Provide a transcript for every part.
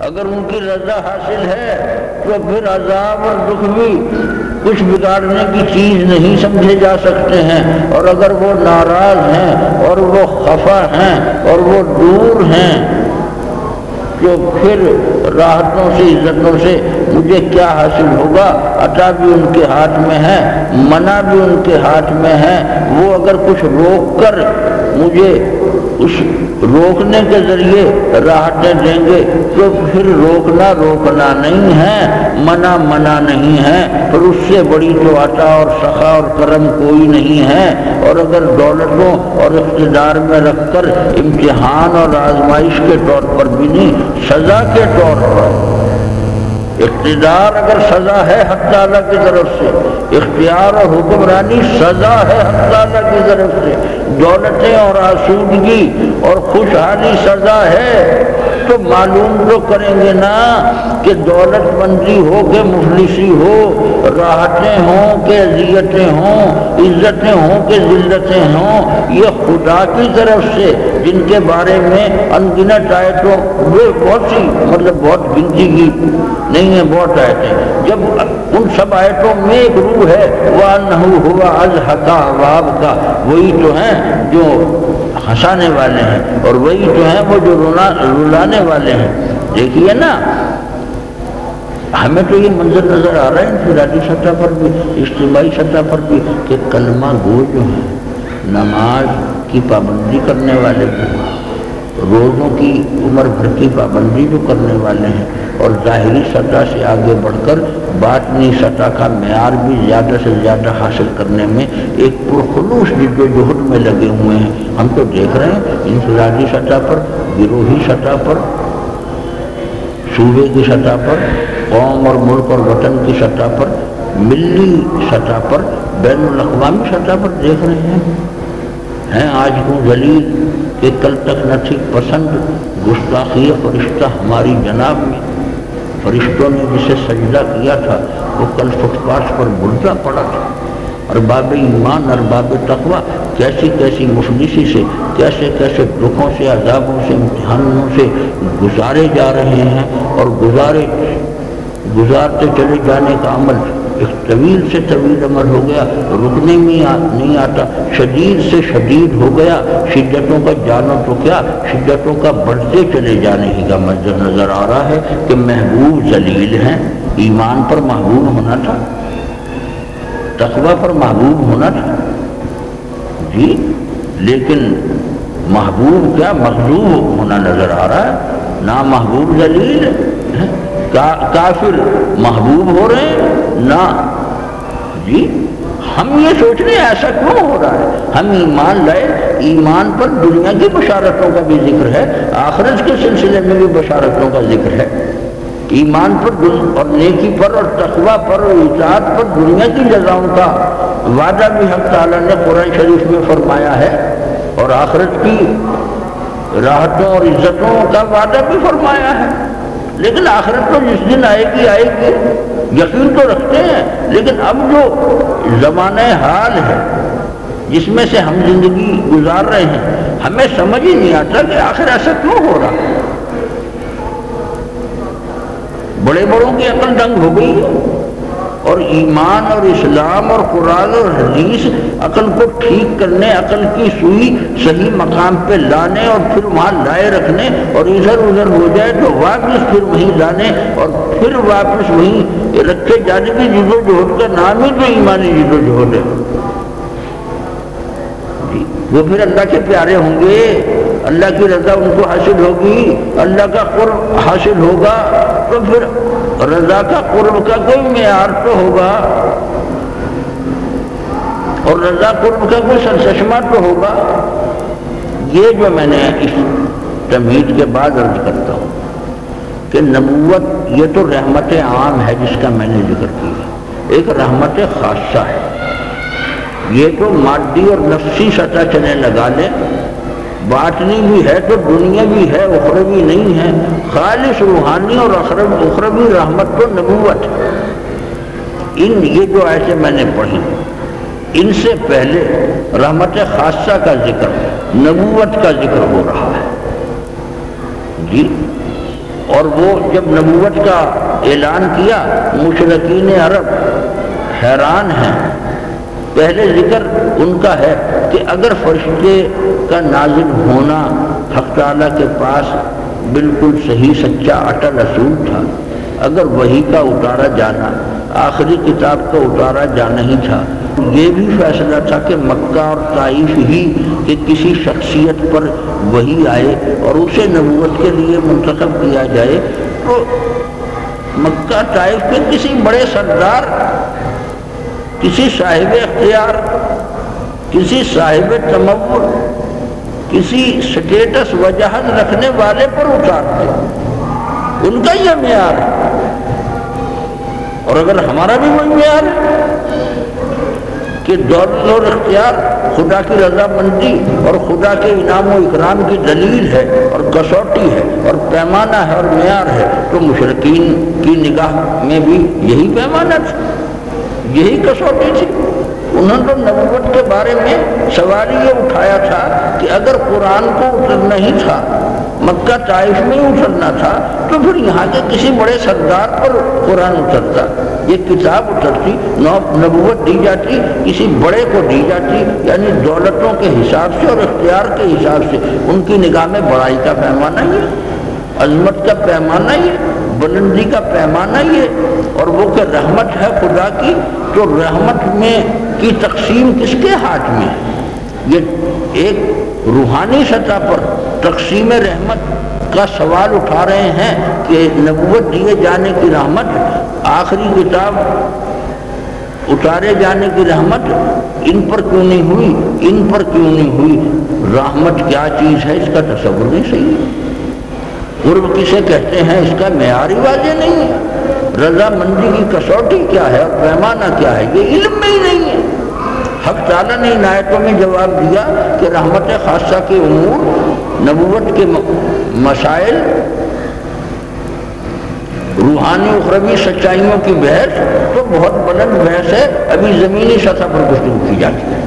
اگر ان کی رضا حاصل ہے تو پھر عذاب اور دکھ بھی کچھ بگاڑنے کی چیز نہیں سمجھے جا سکتے ہیں، اور اگر وہ ناراض ہیں اور وہ خفا ہیں اور وہ دور ہیں تو پھر راحتوں سے عزتوں سے مجھے کیا حاصل ہوگا؟ عطا بھی ان کے ہاتھ میں ہے، منع بھی ان کے ہاتھ میں ہے۔ وہ اگر کچھ روک کر مجھے اس روکنے کے ذریعے راحتیں دیں گے تو پھر روکنا نہیں ہے، منع نہیں ہے، پھر اس سے بڑی تو عطا اور سخا اور کرم کوئی نہیں ہے۔ اور اگر دولتوں اور اقتدار میں رکھ کر امتحان اور آزمائش کے طور پر بھی نہیں، سزا کے طور پر، اقتدار اگر سزا ہے حق تعالیٰ کی طرف سے، اختیار اور حکمرانی سزا ہے حق تعالیٰ کی طرف سے، دولتیں اور آسودگی اور خوشحالی سزا ہے، تو معلوم تو کریں گے نا کہ دولت مندی ہو کہ مفلسی ہو، راحتیں ہوں کہ اذیتیں ہوں، عزتیں ہوں کہ ذلتیں ہوں، یہ خدا کی طرف سے، جن کے بارے میں انگنت آیتوں بہت سی، مطلب بہت گنتی کی نہیں ہے، بہت آیتیں، جب ان سب آیتوں میں ایک روح ہے وَأَنَّهُ هُوَ أَضْحَكَ وَأَبْكَى، وہی تو ہیں جو ہنسانے والے ہیں اور وہی تو ہیں وہ جو رلانے والے ہیں۔ دیکھیے نا، ہمیں تو یہ منظر نظر آ رہا ہے انفرادی سطح پر بھی، اجتماعی سطح پر بھی، کہ کلمہ گو جو ہیں، نماز کی پابندی کرنے والے بھی، روزوں کی عمر بھر کی پابندی جو کرنے والے ہیں، اور ظاہری سطح سے آگے بڑھ کر باطنی سطح کا معیار بھی زیادہ سے زیادہ حاصل کرنے میں ایک پرخلوص جد و جہد میں لگے ہوئے ہیں۔ ہم تو دیکھ رہے ہیں انفرادی سطح پر، گروہی سطح پر، صوبے کی سطح پر، قوم اور ملک اور وطن کی سطح پر، ملی سطح پر، بین الاقوامی سطح پر دیکھ رہے ہیں آج ہوں ذلیل کہ کل تک نہ تھی پسند گستاخی فرشتہ ہماری جناب میں، فرشتوں نے جسے سجدہ کیا تھا وہ کل فٹ پاس پر مردہ پڑا تھا۔ ارباب ایمان، ارباب تقویٰ کیسی کیسی مفلسی سے، کیسے کیسے دکھوں سے، عذابوں سے، امتحانوں سے گزارے جا رہے ہیں، اور گزارتے چلے جانے کا عمل ایک طویل سے طویل عمل ہو گیا، رکنے میں نہیں آتا، شدید سے شدید ہو گیا، شدتوں کا جانو تو کیا، شدتوں کا بڑھتے چلے جانے ہی کا منظر نظر آ رہا ہے کہ محبوب ذلیل ہیں۔ ایمان پر محبوب ہونا تھا، تقوی پر محبوب ہونا تھا جی، لیکن محبوب کیا مغلوب ہونا نظر آ رہا ہے، نہ محبوب ذلیل ہے، کافر محبوب ہو رہے ہیں نہ جی۔ ہم یہ سوچ رہے ہیں ایسا کیوں ہو رہا ہے؟ ہم ایمان لائے، ایمان پر دنیا کی بشارتوں کا بھی ذکر ہے، آخرت کے سلسلے میں بھی بشارتوں کا ذکر ہے، ایمان پر اور نیکی پر اور تقوی پر اور اطاعت پر دنیا کی جزاؤں کا وعدہ بھی حق تعالیٰ نے قرآن شریف میں فرمایا ہے، اور آخرت کی راحتوں اور عزتوں کا وعدہ بھی فرمایا ہے۔ لیکن آخرت تو جس دن آئے گی یقین تو رکھتے ہیں، لیکن اب جو زمانہ حال ہے جس میں سے ہم زندگی گزار رہے ہیں، ہمیں سمجھ ہی نہیں آتا کہ آخر ایسا کیوں ہو رہا ہے۔ بڑے بڑوں کی عقل دنگ ہو گئی، اور ایمان اور اسلام اور قرآن اور حدیث عقل کو ٹھیک کرنے، عقل کی سوئی صحیح مقام پہ لانے اور پھر وہاں لائے رکھنے، اور ادھر ادھر ہو جائے تو واپس پھر وہیں لانے اور پھر واپس وہیں رکھے جانے کی جد و جہد کا نام ہی تو ایمانی جد و جہد ہے جی۔ وہ پھر اللہ کے پیارے ہوں گے، اللہ کی رضا ان کو حاصل ہوگی، اللہ کا قرب حاصل ہوگا، تو پھر رضا کا قرب کا کوئی معیار تو ہوگا، اور رضا قرب کا کوئی سرچشمہ تو ہوگا۔ یہ جو میں نے اس تمہید کے بعد عرض کرتا ہوں کہ نبوت یہ تو رحمت عام ہے جس کا میں نے ذکر کیا، ایک رحمت خاصہ ہے، یہ تو مادی اور نفسی سطح چلے لگا لیں، باطنی بھی ہے تو دنیا بھی ہے، اخروی نہیں ہے، خالص روحانی اور اخروی رحمت تو نبوت ہے۔ یہ جو آیتیں میں نے پڑھی، ان سے پہلے رحمت خاصہ کا ذکر، نبوت کا ذکر ہو رہا ہے جی۔ اور وہ جب نبوت کا اعلان کیا مشرکین عرب حیران ہیں۔ پہلے ذکر ان کا ہے کہ اگر فرشتے کا نازل ہونا حق تعالیٰ کے پاس بالکل صحیح سچا اٹل اصول تھا، اگر وحی کا اتارا جانا آخری کتاب کا اتارا جانا ہی تھا، یہ بھی فیصلہ تھا کہ مکہ اور طائف ہی کہ کسی شخصیت پر وحی آئے اور اسے نبوت کے لیے منتخب کیا جائے، تو مکہ طائف کے کسی بڑے سردار، کسی صاحب اختیار، کسی صاحب تمول، کسی سٹیٹس وجہت رکھنے والے پر اتارتے، ان کا یہ معیار ہے۔ اور اگر ہمارا بھی وہی معیار ہے کہ دولت اور اختیار خدا کی رضا مندی اور خدا کے انعام و اکرام کی دلیل ہے اور کسوٹی ہے اور پیمانہ ہے اور معیار ہے، تو مشرکین کی نگاہ میں بھی یہی پیمانہ تھا، یہی کسوٹی تھی۔ انہوں نے نبوت کے بارے میں سوال یہ اٹھایا تھا کہ اگر قرآن کو اترنا ہی تھا، مکہ طائف میں ہی اترنا تھا، تو پھر یہاں کے کسی بڑے سردار پر قرآن اترتا، یہ کتاب اترتی، نبوت دی جاتی، کسی بڑے کو دی جاتی، یعنی دولتوں کے حساب سے اور اختیار کے حساب سے۔ ان کی نگاہ میں بڑائی کا پیمانہ یہ، عظمت کا پیمانہ یہ، بلندی کا پیمانہ یہ، اور وہ کہ رحمت ہے خدا کی، تو رحمت میں کی تقسیم کس کے ہاتھ میں ہے؟ یہ ایک روحانی سطح پر تقسیم رحمت کا سوال اٹھا رہے ہیں کہ نبوت دیے جانے کی رحمت، آخری کتاب اتارے جانے کی رحمت ان پر کیوں نہیں ہوئی، ان پر کیوں نہیں ہوئی؟ رحمت کیا چیز ہے اس کا تصور نہیں صحیح، قرب کسے کہتے ہیں اس کا معیار ہی واضح نہیں ہے، رضا مندی کی کسوٹی کیا ہے اور پیمانہ کیا ہے یہ علم میں ہی نہیں ہے۔ حق تعالیٰ نے ان آیتوں میں جواب دیا کہ رحمت خاصہ کے امور، نبوت کے مسائل، روحانی اخروی سچائیوں کی بحث تو بہت بلند بحث ہے، ابھی زمینی سطح پر گفتگو کی جاتی ہے۔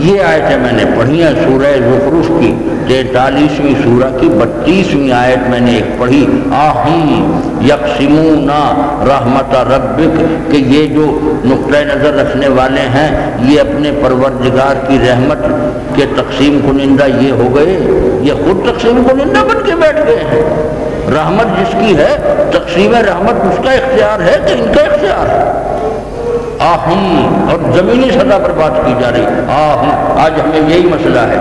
یہ آیتیں میں نے پڑھی ہیں سورہ زخرف کی 43ویں سورہ کی 32ویں آیت میں نے ایک پڑھی، آہم یقسمون رحمت ربک، کہ یہ جو نقطہ نظر رکھنے والے ہیں یہ اپنے پروردگار کی رحمت کے تقسیم کنندہ یہ ہو گئے، یہ خود تقسیم کنندہ بن کے بیٹھ گئے ہیں۔ رحمت جس کی ہے، تقسیم رحمت اس کا اختیار ہے کہ ان کا اختیار ہے؟ آہم، اور زمینی سطح پر بات کی جا رہی، آہم، آج ہمیں یہی مسئلہ ہے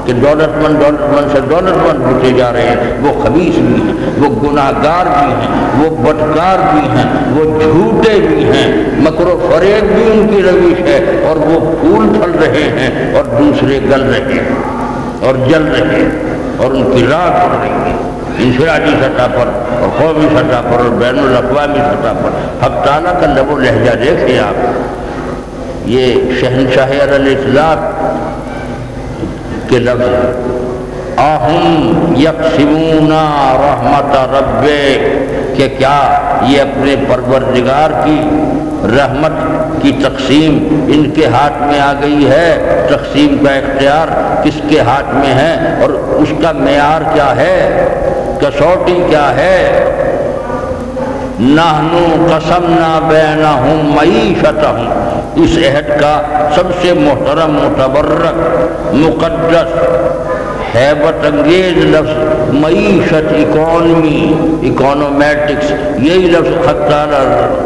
کہ دولت مند سے دولت مند ہوتے جا رہے ہیں، وہ خبیث بھی ہیں، وہ گناہ گار بھی ہیں، وہ بدکار بھی ہیں، وہ جھوٹے بھی ہیں، مکر و فریب بھی ان کی روش ہے، اور وہ پھول پھل رہے ہیں اور دوسرے گل رہے ہیں اور جل رہے ہیں، اور ان کی راہ پڑ رہی ہے انفرادی سطح پر اور قومی سطح پر اور بین الاقوامی سطح پر۔ حق تعالیٰ کا لب و لہجہ دیکھیں آپ، یہ شہنشاہ الاطلاق کے لفظ، آہم یقسمون رحمت ربک، کہ کیا یہ اپنے پروردگار کی رحمت کی تقسیم ان کے ہاتھ میں آ گئی ہے؟ تقسیم کا اختیار کس کے ہاتھ میں ہے اور اس کا معیار کیا ہے، کسوٹی کیا ہے؟ نحنو قسمنا بینہم معیشتہم، اس عہد کا سب سے محترم، متبرک، مقدس، ہیبت انگیز لفظ معیشت، اکانومی، اکانومیٹکس، یہی لفظ حق تعالیٰ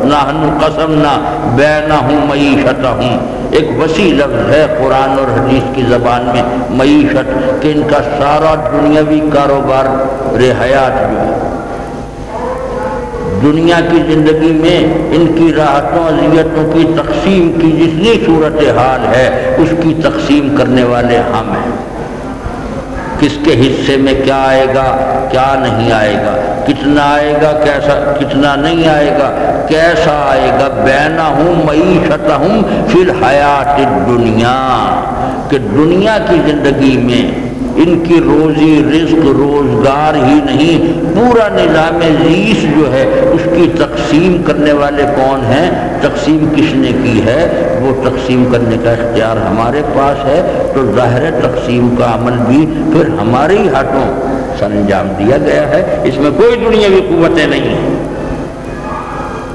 نحن قسمنا بینہم معیشتہم، ایک وسیع لفظ ہے قرآن اور حدیث کی زبان میں معیشت، کہ ان کا سارا دنیاوی کاروبار حیات جو ہے، دنیا کی زندگی میں ان کی راحتوں اذیتوں کی تقسیم کی جتنی صورتحال ہے اس کی تقسیم کرنے والے ہم ہیں۔ کس کے حصے میں کیا آئے گا، کیا نہیں آئے گا، کتنا آئے گا، کیسا، کتنا نہیں آئے گا، کیسا آئے گا، بینہم معیشتہم فی الحیات الدنیا، کہ دنیا کی زندگی میں ان کی روزی رزق روزگار ہی نہیں، پورا نظام زیست جو ہے اس کی تقسیم کرنے والے کون ہیں؟ تقسیم کس نے کی ہے؟ وہ تقسیم کرنے کا اختیار ہمارے پاس ہے، تو ظاہر تقسیم کا عمل بھی پھر ہمارے ہی ہاتھوں سر انجام دیا گیا ہے، اس میں کوئی دنیاوی قوتیں نہیں ہیں،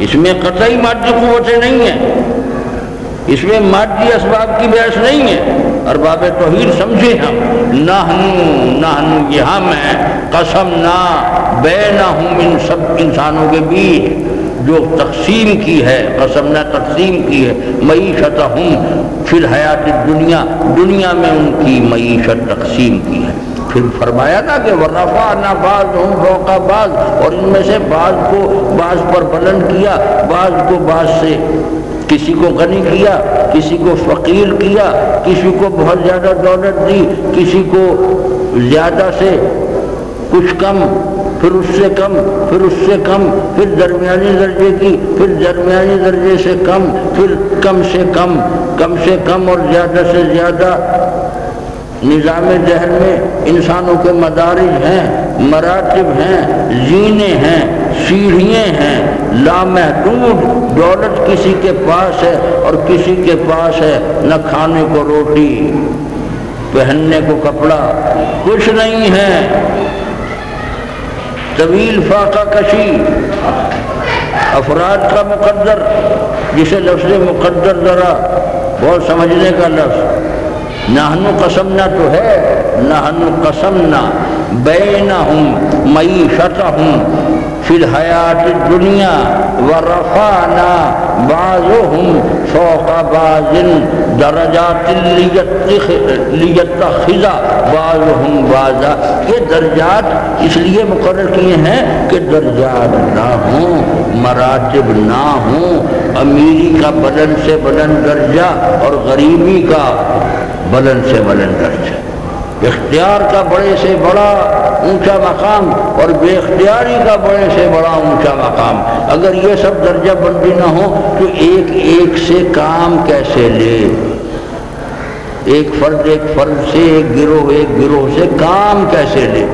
اس میں قطعی مادی قوتیں نہیں ہیں، اس میں مادی اسباب کی بحث نہیں ہے۔ ارباب توحید سمجھے ہم، نحن یہ ہم ہیں، قسمنا بینہم ان سب انسانوں کے بیچ جو تقسیم کی ہے، قسمنا تقسیم کی ہے، معیشتہم فی الحیات الدنیا، دنیا میں ان کی معیشت تقسیم کی ہے۔ پھر فرمایا نا کہ ورفعنا بعضهم فوق بعض، اور ان میں سے بعض کو بعض پر بلند کیا، بعض کو بعض سے، کسی کو غنی کیا، کسی کو فقیر کیا، کسی کو بہت زیادہ دولت دی، کسی کو زیادہ سے کچھ کم، پھر اس سے کم، پھر اس سے کم، پھر درمیانی درجے کی، پھر درمیانی درجے سے کم، پھر کم سے کم، کم سے کم اور زیادہ سے زیادہ۔ نظام ذہن میں انسانوں کے مدارج ہیں، مراتب ہیں، زینے ہیں، سیڑھیاں ہیں، لامحدود دولت کسی کے پاس ہے اور کسی کے پاس ہے نہ کھانے کو روٹی، پہننے کو کپڑا، کچھ نہیں ہے۔ طویل فاقہ کشی، افراد کا مقدر، جسے لفظ مقدر ذرا بہت سمجھنے کا لفظ، نحن قسمنا تو ہے، نحن قسمنا بینہم معیشتہم فی الحیات الدنیا ورفعنا بعضهم فوق بعض درجات لیتخذ بعضهم بعضا۔ یہ درجات اس لیے مقرر کیے ہیں کہ درجات نہ ہوں، مراتب نہ ہوں، امیری کا بلند سے بلند درجہ اور غریبی کا بلند سے بلند درجہ، اختیار کا بڑے سے بڑا اونچا مقام اور بے اختیاری کا بڑے سے بڑا اونچا مقام۔ اگر یہ سب درجہ بندی نہ ہو تو ایک ایک سے کام کیسے لے؟ ایک فرد سے، ایک گروہ سے کام کیسے لے؟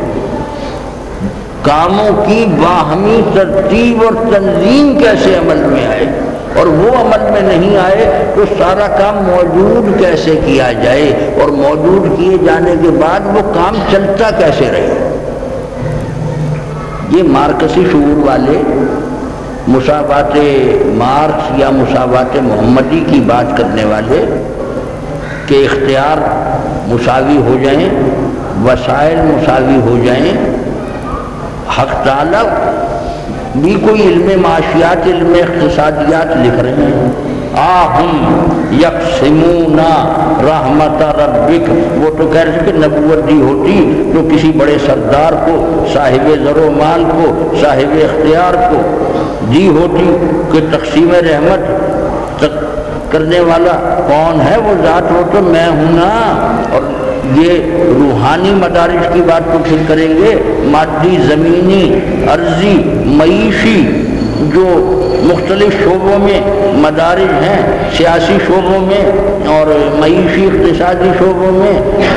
کاموں کی باہمی ترتیب اور تنظیم کیسے عمل میں آئے؟ اور وہ عمل میں نہیں آئے تو سارا کام موجود کیسے کیا جائے، اور موجود کیے جانے کے بعد وہ کام چلتا کیسے رہے؟ یہ مارکسی شعور والے مساوات مارکس یا مساوات محمدی کی بات کرنے والے کہ اختیار مساوی ہو جائیں، وسائل مساوی ہو جائیں، حق تعالیٰ بھی کوئی علم معاشیات، علم اقتصادیات لکھ رہے ہیں، آہم یقسمون رحمت ربک، وہ تو کہہ رہے کہ نبوت دی ہوتی تو کسی بڑے سردار کو، صاحب زر و مال کو، صاحب اختیار کو دی ہوتی کہ تقسیم رحمت کرنے والا کون ہے؟ وہ ذات، وہ تو میں ہوں نا۔ اور یہ روحانی مدارج کی بات تو پھر کریں گے، مادی، زمینی، ارضی، معیشی جو مختلف شعبوں میں مدارج ہیں، سیاسی شعبوں میں اور معیشی اقتصادی شعبوں میں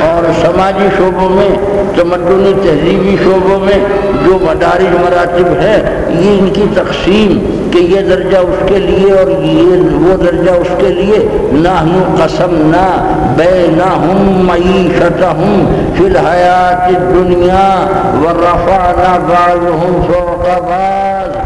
اور سماجی شعبوں میں، تمدنی تہذیبی شعبوں میں جو مدارج مراتب ہے، یہ ان کی تقسیم کہ یہ درجہ اس کے لیے اور یہ وہ درجہ اس کے لیے۔ نحن قسمنا بینہم معیشتہم فی الحیات الدنیا ورفعنا بعضهم فوق بعض۔